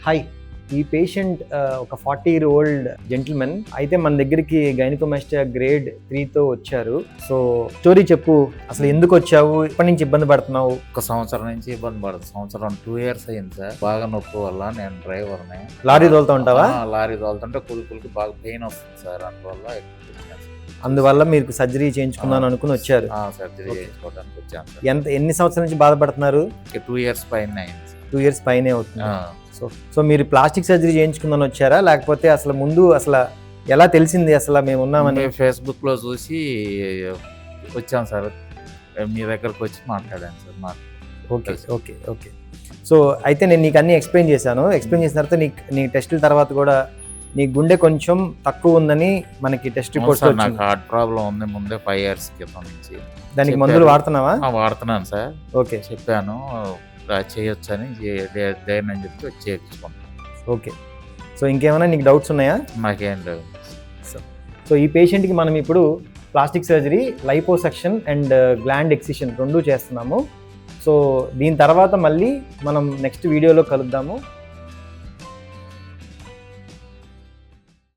Hi, ఈ patient ఒక 40-year-old gentlemen. అయితే మన దగ్గరికి గైనకోమాస్టియా గ్రేడ్ 3తో వచ్చారు. సో స్టోరీ చెప్పు, అసలు ఎందుకు వచ్చావు, ఇప్పటి నుంచి ఇబ్బంది పడుతున్నావు? ఒక సంవత్సరం నుంచి ఇబ్బంది పడుతుంది. సంవత్సరం 2 years అయింది సార్. బాగా నొప్పి వల్ల నేను డ్రైవర్ని. లారీ తోలుతూ ఉంటావా? లారీ తోలుతుంటే కులికి బాగా పెయిన్ వస్తుంది సార్. అందువల్ల మీరు సర్జరీ చేయించుకున్నాను అనుకుని వచ్చారు. సర్జరీ చేయించుకోవడానికి వచ్చాను సార్. ఎన్ని సంవత్సరాల నుంచి బాధపడుతున్నారు? 2 years పైన అయింది సార్. 2 years పైనే అవుతుంది. సో మీరు ప్లాస్టిక్ సర్జరీ చేయించుకుందని వచ్చారా, లేకపోతే అసలు ముందు అసలు ఎలా తెలిసింది అసలు మేము ఉన్నామని? ఫేస్బుక్ లో చూసి వచ్చాం సార్. మీ దగ్గరకు వచ్చి మాట్లాడాను sir. Okay okay okay. So అయితే నేను నీకు అన్ని ఎక్స్ప్లెయిన్ చేసిన తర్వాత నీ టెస్టుల తర్వాత కూడా నీ గుండె కొంచెం తక్కువ ఉందని మనకి టెస్ట్ రిపోర్ట్స్ లో నాకు హార్ట్ ప్రాబ్లం ఉంది ముందే 5 years క్రితం నుంచి. దానికి మందులు వాడుతున్నావా? వాడుతున్నాను సార్. ఓకే, చెప్పాను చేయొచ్చు అని ధైర్యం అని చెప్పి చేయించుకున్నాను. ఓకే. సో ఇంకేమైనా నీకు డౌట్స్ ఉన్నాయా? నాకేం లేవు. సో ఈ పేషెంట్కి మనం ఇప్పుడు plastic surgery, liposuction and gland excision 2 చేస్తున్నాము. సో దీని తర్వాత మళ్ళీ మనం నెక్స్ట్ వీడియోలో కలుద్దాము.